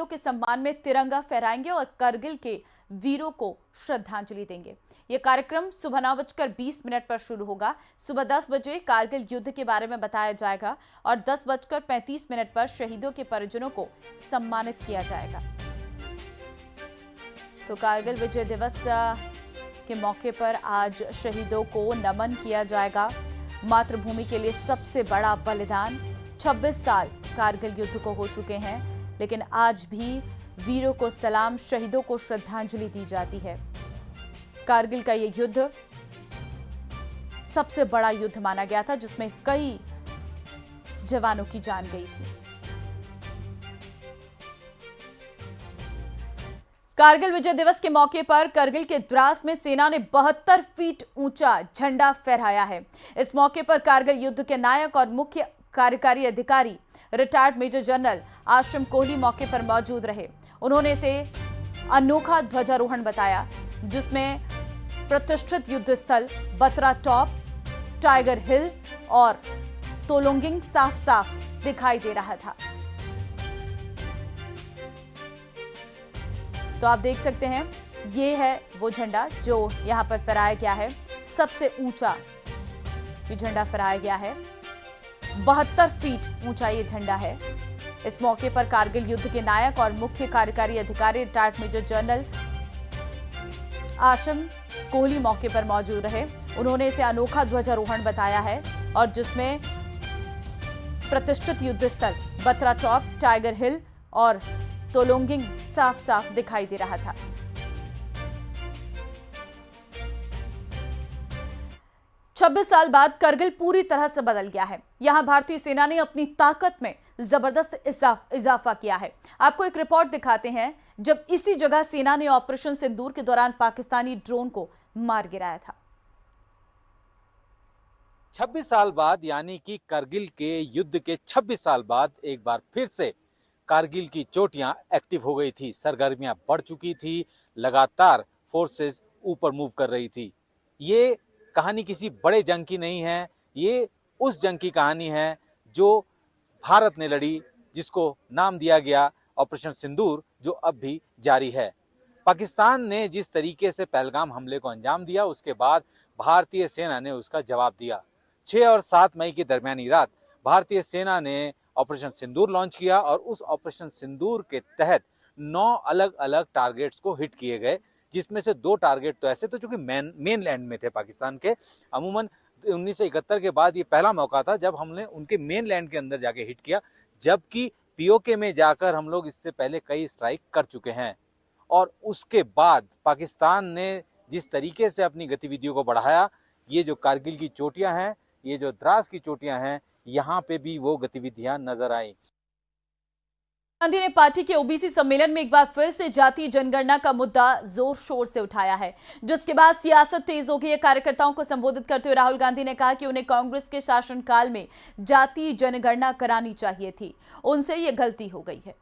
शहीदों के सम्मान में तिरंगा फहराएंगे और करगिल के वीरों को श्रद्धांजलि देंगे। यह कार्यक्रम सुबह 9:20 पर शुरू होगा। सुबह 10 बजे कारगिल युद्ध के बारे में बताया जाएगा और 10:35 पर शहीदों के परिजनों को सम्मानित किया जाएगा। तो कारगिल विजय दिवस के मौके पर आज शहीदों को नमन किया जाएगा। मातृभूमि के लिए सबसे बड़ा बलिदान। 26 साल कारगिल युद्ध को हो चुके हैं, लेकिन आज भी वीरों को सलाम, शहीदों को श्रद्धांजलि दी जाती है। कारगिल का यह युद्ध सबसे बड़ा युद्ध माना गया था, जिसमें कई जवानों की जान गई थी। कारगिल विजय दिवस के मौके पर करगिल के द्रास में सेना ने 72 फीट ऊंचा झंडा फहराया है। इस मौके पर कारगिल युद्ध के नायक और मुख्य कार्यकारी अधिकारी रिटायर्ड मेजर जनरल आश्रम कोहली मौके पर मौजूद रहे। उन्होंने इसे अनोखा ध्वजारोहण बताया, जिसमें प्रतिष्ठित युद्ध स्थल बत्रा टॉप, टाइगर हिल और तोलोंगिंग साफ साफ दिखाई दे रहा था। तो आप देख सकते हैं, ये है वो झंडा जो यहां पर फहराया गया है। सबसे ऊंचा ये झंडा फहराया गया है। 72 फीट ऊंचा ये झंडा है। इस मौके पर कारगिल युद्ध के नायक और मुख्य कार्यकारी अधिकारी रिटायर्ड मेजर जनरल आश्रम कोहली मौके पर मौजूद रहे। उन्होंने इसे अनोखा ध्वजारोहण बताया है और जिसमें प्रतिष्ठित युद्ध स्थल बत्रा टॉप, टाइगर हिल और तोलोंगिंग साफ साफ दिखाई दे रहा था। छब्बीस साल बाद करगिल पूरी तरह से बदल गया है। यहां भारतीय सेना ने अपनी ताकत में जबरदस्त इजाफा किया है। आपको एक रिपोर्ट दिखाते हैं, जब इसी जगह सेना ने ऑपरेशन सिंदूर के दौरान पाकिस्तानी ड्रोन को मार गिराया था। 26 साल बाद, यानी कि करगिल के युद्ध के 26 साल बाद एक बार फिर से कारगिल की चोटियां एक्टिव हो गई थी। सरगर्मियां बढ़ चुकी थी, लगातार फोर्सेस ऊपर मूव कर रही थी। ये कहानी किसी बड़े जंग की नहीं है, ये उस जंग की कहानी है जो भारत ने लड़ी, जिसको नाम दिया गया ऑपरेशन सिंदूर, जो अब भी जारी है। पाकिस्तान ने जिस तरीके से पहलगाम हमले को अंजाम दिया, उसके बाद भारतीय सेना ने उसका जवाब दिया। 6 और 7 मई की दरमियानी रात भारतीय सेना ने ऑपरेशन सिंदूर लॉन्च किया और उस ऑपरेशन सिंदूर के तहत 9 अलग अलग टारगेट्स को हिट किए गए, जिसमें से 2 टारगेट तो ऐसे थे जो कि मेन लैंड में थे पाकिस्तान के। अमूमन 1971 के बाद ये पहला मौका था जब हमने उनके मेन लैंड के अंदर जाके हिट किया, जबकि पीओके में जाकर हम लोग इससे पहले कई स्ट्राइक कर चुके हैं। और उसके बाद पाकिस्तान ने जिस तरीके से अपनी गतिविधियों को बढ़ाया, ये जो कारगिल की चोटियां हैं, ये जो द्रास की चोटियां हैं, यहां पे भी वो गतिविधियां नजर आई। गांधी ने पार्टी के ओबीसी सम्मेलन में एक बार फिर से जातीय जनगणना का मुद्दा जोर शोर से उठाया है, जिसके बाद सियासत तेज हो गई है। कार्यकर्ताओं को संबोधित करते हुए राहुल गांधी ने कहा कि उन्हें कांग्रेस के शासनकाल में जातीय जनगणना करानी चाहिए थी, उनसे ये गलती हो गई है।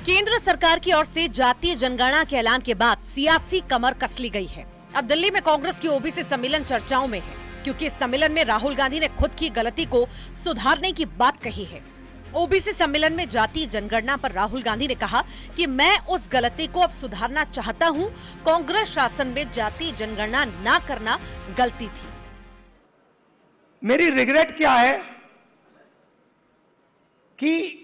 केंद्र सरकार की ओर से जातीय जनगणना के ऐलान के बाद सियासी कमर कस ली गई है। अब दिल्ली में कांग्रेस की ओबीसी सम्मेलन चर्चाओं में है, क्योंकि इस सम्मेलन में राहुल गांधी ने खुद की गलती को सुधारने की बात कही है। ओबीसी सम्मेलन में जातीय जनगणना पर राहुल गांधी ने कहा कि मैं उस गलती को अब सुधारना चाहता हूं। कांग्रेस शासन में जातीय जनगणना ना करना गलती थी। मेरी रिग्रेट क्या है कि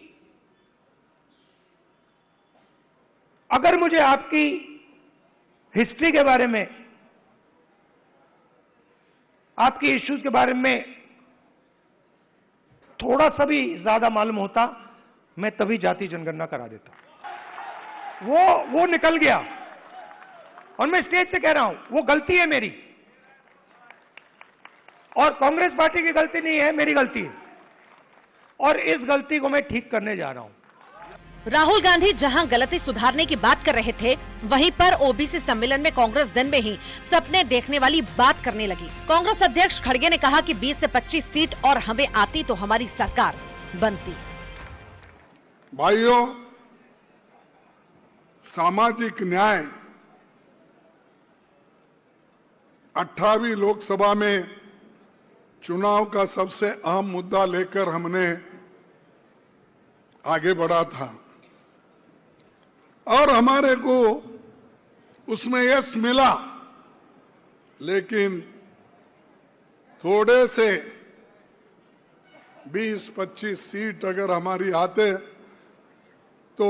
अगर मुझे आपकी हिस्ट्री के बारे में, आपकी इश्यूज के बारे में थोड़ा सा भी ज्यादा मालूम होता, मैं तभी जाति जनगणना करा देता। वो निकल गया और मैं स्टेज से कह रहा हूं, वो गलती है मेरी, और कांग्रेस पार्टी की गलती नहीं है, मेरी गलती है, और इस गलती को मैं ठीक करने जा रहा हूं। राहुल गांधी जहां गलती सुधारने की बात कर रहे थे, वहीं पर ओबीसी सम्मेलन में कांग्रेस दिन में ही सपने देखने वाली बात करने लगी। कांग्रेस अध्यक्ष खड़गे ने कहा कि 20 से 25 सीट और हमें आती तो हमारी सरकार बनती। भाइयों, सामाजिक न्याय 18वीं लोकसभा में चुनाव का सबसे अहम मुद्दा लेकर हमने आगे बढ़ा था और हमारे को उसमें यश मिला, लेकिन थोड़े से 20-25 सीट अगर हमारी आते तो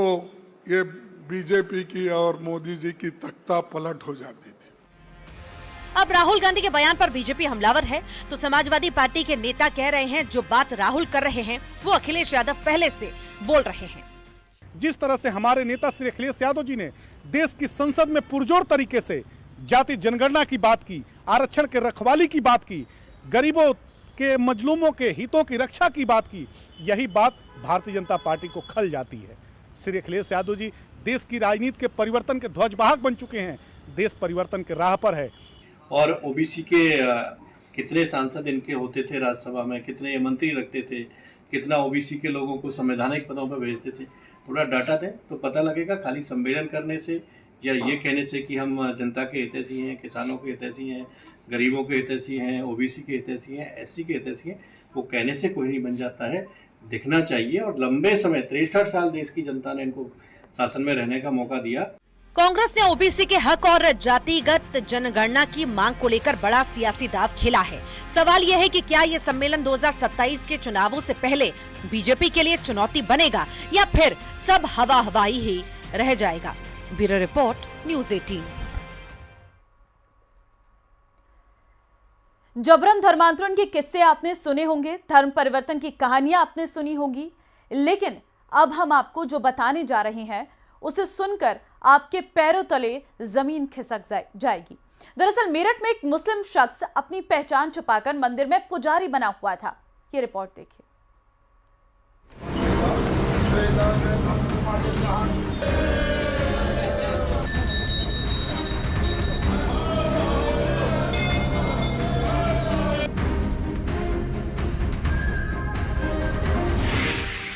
ये बीजेपी की और मोदी जी की तख्ता पलट हो जाती थी। अब राहुल गांधी के बयान पर बीजेपी हमलावर है तो समाजवादी पार्टी के नेता कह रहे हैं जो बात राहुल कर रहे हैं वो अखिलेश यादव पहले से बोल रहे हैं। जिस तरह से हमारे नेता श्री अखिलेश यादव जी ने देश की संसद में पुरजोर तरीके से जाति जनगणना की बात की, आरक्षण के रखवाली की बात की, गरीबों के मजलूमों के हितों की रक्षा की बात की, यही बात भारतीय जनता पार्टी को खल जाती है। श्री अखिलेश यादव जी देश की राजनीति के परिवर्तन के ध्वजवाहक बन चुके हैं, देश परिवर्तन के राह पर है। और ओबीसी के कितने सांसद इनके होते थे राज्यसभा में, कितने मंत्री रखते थे, कितना ओबीसी के लोगों को संवैधानिक पदों पर भेजते थे, थोड़ा डाटा दें तो पता लगेगा। खाली सम्मेलन करने से या ये कहने से कि हम जनता के हितैषी हैं, किसानों के हितैषी हैं, गरीबों के हितैषी हैं, ओबीसी के हितैषी हैं, एससी के हितैषी हैं, वो कहने से कोई नहीं बन जाता है, दिखना चाहिए। और लंबे समय 63 साल देश की जनता ने इनको शासन में रहने का मौका दिया। कांग्रेस ने ओबीसी के हक और जातिगत जनगणना की मांग को लेकर बड़ा सियासी दांव खेला है। सवाल यह है कि क्या ये सम्मेलन 2027 के चुनावों से पहले बीजेपी के लिए चुनौती बनेगा या फिर सब हवा हवाई ही रह जाएगा। Bureau report, news 18। जबरन धर्मांतरण के किस्से आपने सुने होंगे, धर्म परिवर्तन की कहानियां आपने सुनी होंगी, लेकिन अब हम आपको जो बताने जा रहे हैं उसे सुनकर आपके पैरों तले जमीन खिसक जाएगी। दरअसल मेरठ में एक मुस्लिम शख्स अपनी पहचान छुपाकर मंदिर में पुजारी बना हुआ था। ये रिपोर्ट देखिए।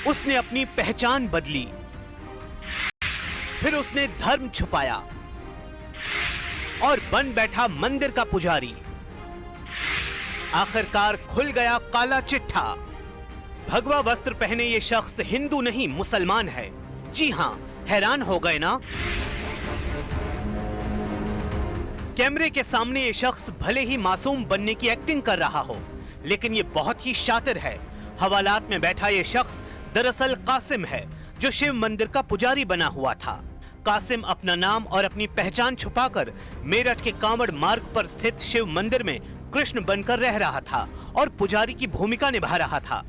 उसने अपनी पहचान बदली, फिर उसने धर्म छुपाया और बन बैठा मंदिर का पुजारी। आखिरकार खुल गया काला चिट्ठा। भगवा वस्त्र पहने ये शख्स हिंदू नहीं मुसलमान है। जी हां, हैरान हो गए ना? कैमरे के सामने ये शख्स भले ही मासूम बनने की एक्टिंग कर रहा हो, लेकिन ये बहुत ही शातिर है। हवालात में बैठा ये शख्स दरअसल कासिम है, जो शिव मंदिर का पुजारी बना हुआ था। कासिम अपना नाम और अपनी पहचान छुपाकर मेरठ के कांवड़ मार्ग पर स्थित शिव मंदिर में कृष्ण बनकर रह रहा था और पुजारी की भूमिका निभा रहा था।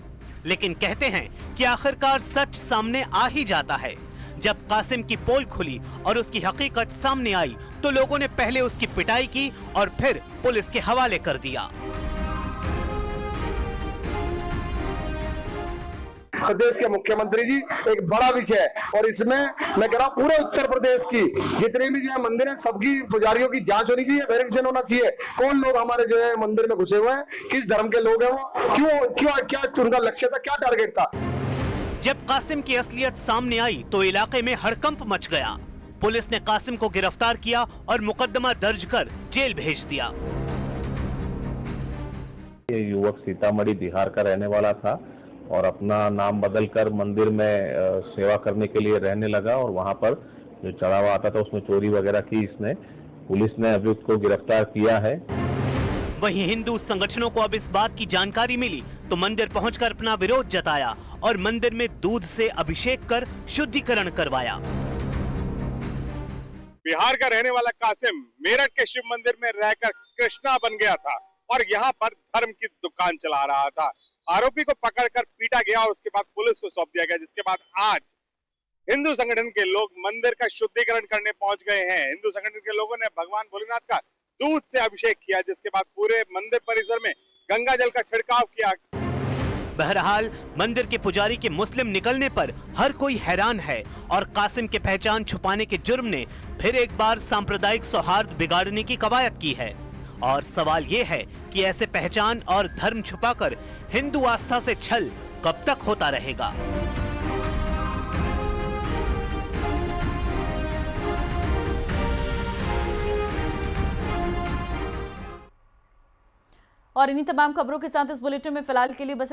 लेकिन कहते हैं कि आखिरकार सच सामने आ ही जाता है। जब कासिम की पोल खुली और उसकी हकीकत सामने आई तो लोगों ने पहले उसकी पिटाई की और फिर पुलिस के हवाले कर दिया। प्रदेश के मुख्यमंत्री जी एक बड़ा विषय है और इसमें मैं कह रहा हूँ पूरे उत्तर प्रदेश की जितने भी जो है मंदिर है सबकी पुजारियों की जांच होनी चाहिए, वेरिफिकेशन होना चाहिए। कौन लोग हमारे जो है मंदिर में घुसे हुए हैं, किस धर्म के लोग हैं, वो क्या उनका लक्ष्य था, क्या टारगेट था। जब कासिम की असलियत सामने आई तो इलाके में हड़कंप मच गया। पुलिस ने कासिम को गिरफ्तार किया और मुकदमा दर्ज कर जेल भेज दिया। ये युवक सीतामढ़ी बिहार का रहने वाला था और अपना नाम बदलकर मंदिर में सेवा करने के लिए रहने लगा और वहां पर जो चढ़ावा आता था उसमें चोरी वगैरह की इसने। पुलिस ने अभियुक्त को गिरफ्तार किया है। वहीं हिंदू संगठनों को अब इस बात की जानकारी मिली तो मंदिर पहुंचकर अपना विरोध जताया और मंदिर में दूध से अभिषेक कर शुद्धिकरण करवाया। बिहार का रहने वाला कासिम मेरठ के शिव मंदिर में रहकर कृष्णा बन गया था और यहाँ पर धर्म की दुकान चला रहा था। आरोपी को पकड़कर पीटा गया और उसके बाद पुलिस को सौंप दिया गया, जिसके बाद आज हिंदू संगठन के लोग मंदिर का शुद्धिकरण करने पहुंच गए हैं। हिंदू संगठन के लोगों ने भगवान भोलेनाथ का दूध से अभिषेक किया, जिसके बाद पूरे मंदिर परिसर में गंगा जल का छिड़काव किया। बहरहाल मंदिर के पुजारी के मुस्लिम निकलने पर हर कोई हैरान है और कासिम के पहचान छुपाने के जुर्म ने फिर एक बार सांप्रदायिक सौहार्द बिगाड़ने की कवायद की है। और सवाल ये है कि ऐसे पहचान और धर्म छुपाकर हिंदू आस्था से छल कब तक होता रहेगा। और इन्हीं तमाम खबरों के साथ इस बुलेटिन में फिलहाल के लिए बस